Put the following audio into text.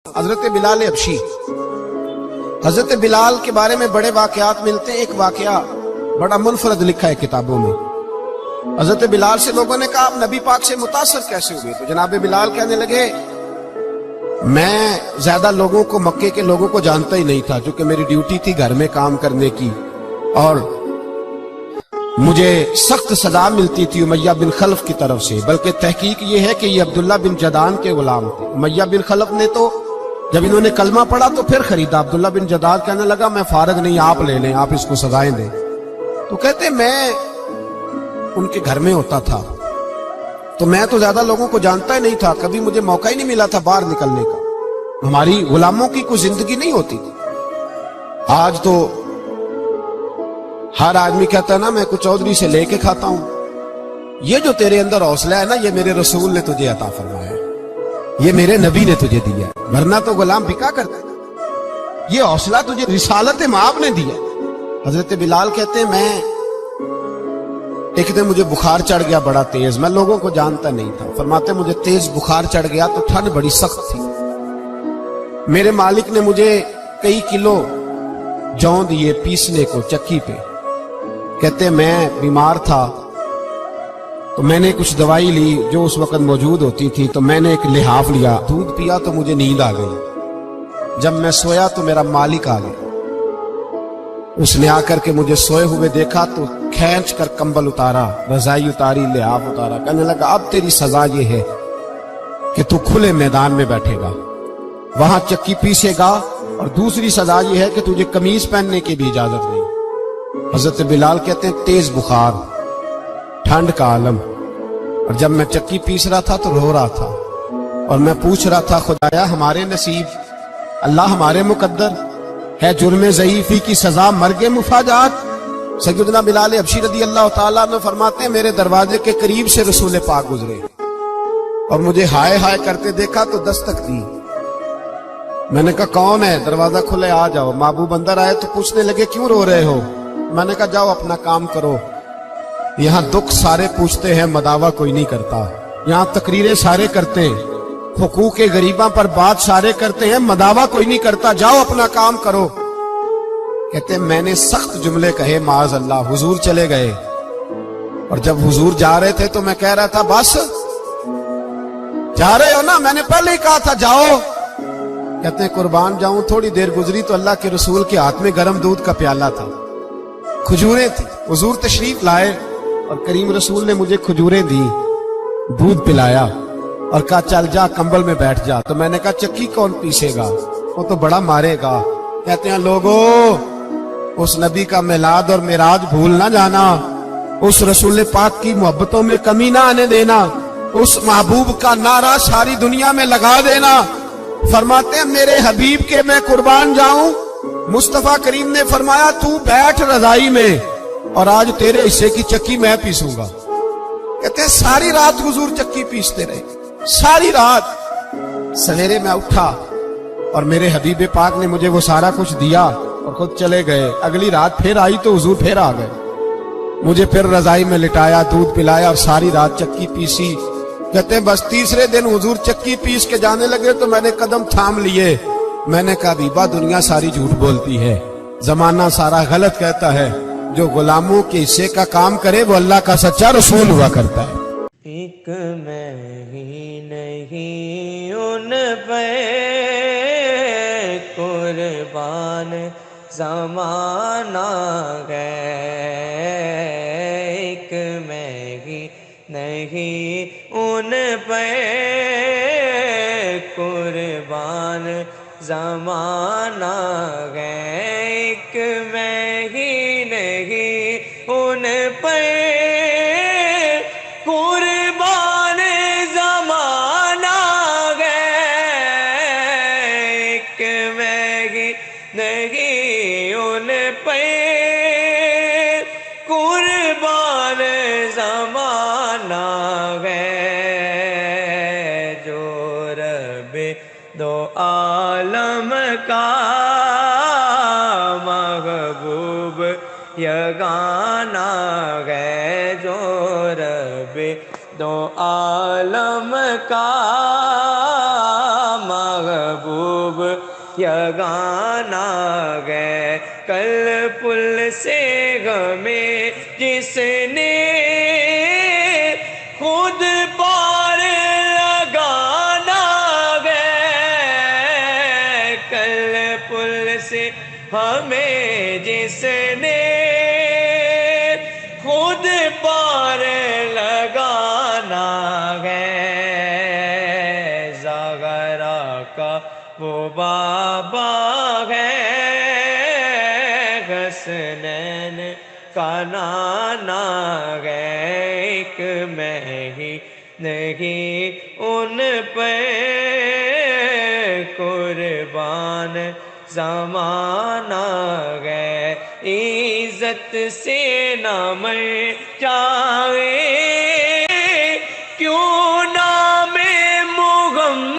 حضرت بلال حبشی، حضرت بلال کے بارے میں بڑے واقعات ملتے ہیں۔ ایک واقعہ بڑا منفرد لکھا ہے کتابوں میں۔ حضرت بلال سے لوگوں نے کہا آپ نبی پاک سے متاثر کیسے ہوئے؟ تو جناب بلال کہنے لگے میں زیادہ لوگوں کو، مکے کے لوگوں کو جانتا ہی نہیں تھا، چونکہ میری ڈیوٹی تھی گھر میں کام کرنے کی، اور مجھے سخت سزا ملتی تھی امیہ بن خلف کی طرف سے۔ بلکہ تحقیق یہ ہے کہ یہ عبداللہ بن جدان کے غلام تھے۔ امیہ بن خلف نے تو جب انہوں نے کلمہ پڑھا تو پھر خریدا۔ عبداللہ بن جدان کہنے لگا میں فارغ نہیں، آپ لے لیں، آپ اس کو سزائیں دیں۔ تو کہتے میں ان کے گھر میں ہوتا تھا، تو میں تو زیادہ لوگوں کو جانتا ہی نہیں تھا، کبھی مجھے موقع ہی نہیں ملا تھا باہر نکلنے کا۔ ہماری غلاموں کی کوئی زندگی نہیں ہوتی تھی۔ آج تو ہر آدمی کہتا ہے نا میں کچھ چودھری سے لے کے کھاتا ہوں۔ یہ جو تیرے اندر حوصلہ ہے نا، یہ میرے رسول نے تجھے عطا فرمایا ہے، یہ میرے نبی نے تجھے دیا ہے، ورنہ تو غلام بکا کرتا ہے۔ یہ حوصلہ تجھے رسالت مآب نے دیا۔ حضرت بلال کہتے ہیں میں ایک دن مجھے بخار چڑھ گیا بڑا تیز، میں لوگوں کو جانتا نہیں تھا۔ فرماتے مجھے تیز بخار چڑھ گیا تو ٹھنڈ بڑی سخت تھی، میرے مالک نے مجھے کئی کلو جوں دیے پیسنے کو چکی پہ۔ کہتے میں بیمار تھا تو میں نے کچھ دوائی لی جو اس وقت موجود ہوتی تھی، تو میں نے ایک لحاف لیا، دودھ پیا تو مجھے نیند آ گئی۔ جب میں سویا تو میرا مالک آ گیا، اس نے آ کر کے مجھے سوئے ہوئے دیکھا تو کھینچ کر کمبل اتارا، رضائی اتاری، لحاف اتارا۔ کہنے لگا اب تیری سزا یہ ہے کہ تو کھلے میدان میں بیٹھے گا، وہاں چکی پیسے گا، اور دوسری سزا یہ ہے کہ تجھے قمیض پہننے کی بھی اجازت نہیں۔ حضرت بلال کہتے ہیں تیز بخار، ٹھنڈ کا عالم، اور جب میں چکی پیس رہا تھا تو رو رہا تھا، اور میں پوچھ رہا تھا خدایا ہمارے نصیب، اللہ ہمارے مقدر ہے جرم ضعیفی کی سزا مرگ مفاجات۔ سیدنا بلال حبشی رضی اللہ تعالیٰ عنہ فرماتے ہیں میرے دروازے کے قریب سے رسول پاک گزرے اور مجھے ہائے ہائے کرتے دیکھا تو دستک دی۔ میں نے کہا کون ہے؟ دروازہ کھلے، آ جاؤ۔ محبوب اندر آئے تو پوچھنے لگے کیوں رو رہے ہو؟ میں نے کہا جاؤ اپنا کام کرو، یہاں دکھ سارے پوچھتے ہیں مداوا کوئی نہیں کرتا، یہاں تقریریں سارے کرتے ہیں، حقوق غریباں پر بات سارے کرتے ہیں، مداوا کوئی نہیں کرتا، جاؤ اپنا کام کرو۔ کہتے ہیں میں نے سخت جملے کہے معاذ اللہ، حضور چلے گئے، اور جب حضور جا رہے تھے تو میں کہہ رہا تھا بس جا رہے ہو نا، میں نے پہلے ہی کہا تھا جاؤ۔ کہتے ہیں قربان جاؤں، تھوڑی دیر گزری تو اللہ کے رسول کے ہاتھ میں گرم دودھ کا پیالہ تھا، کھجوریں تھی، حضور تشریف لائے اور کریم رسول نے مجھے کھجوریں دی، دودھ پلایا اور کہا چل جا کمبل میں بیٹھ جا۔ تو میں نے کہا چکی کون پیسے گا، وہ تو بڑا مارے گا۔ کہتے ہیں لوگوں اس نبی کا میلاد اور معراج بھول نہ جانا، اس رسول پاک کی محبتوں میں کمی نہ آنے دینا، اس محبوب کا نعرہ ساری دنیا میں لگا دینا۔ فرماتے ہیں میرے حبیب کے میں قربان جاؤں، مصطفیٰ کریم نے فرمایا تو بیٹھ رضائی میں اور آج تیرے حصے کی چکی میں پیسوں گا۔ کہتے ہیں ساری رات حضور چکی پیستے رہے، ساری رات۔ سویرے میں اٹھا اور میرے حبیب پاک نے مجھے وہ سارا کچھ دیا اور خود چلے گئے۔ اگلی رات پھر آئی تو حضور پھر آ گئے، مجھے پھر رضائی میں لٹایا، دودھ پلایا اور ساری رات چکی پیسی۔ کہتے ہیں بس تیسرے دن حضور چکی پیس کے جانے لگے تو میں نے قدم تھام لیے۔ میں نے کہا بیبا دنیا ساری جھوٹ بولتی ہے، زمانہ سارا غلط کہتا ہے، جو غلاموں کے حصے کا کام کرے وہ اللہ کا سچا رسول ہوا کرتا ہے۔ ایک میں ہی نہیں ان پہ قربان زمانہ ہے، ایک میں ہی نہیں ان پہ قربان زمانہ ہے، ایک میں ہی نہیں ان پہ قربان زمانہ ہے، ایک میں ہی نہیں ان پہ قربان زمانہ ہے، جو رب دو عالم کا محبوب یگانہ ہے، جو رب دو عالم کا محبوب محبوب یگانہ گئے کل پل سے ہمیں جس نے خود پار لگانا گئے کل پل سے ہمیں جس نے خود پار لگانا گئے زاغرہ کا وہ بابا ہے حسنین کا نانا ہے ایک میں ہی نہیں ان پہ قربان زمانہ ہے عزت سے نہ میں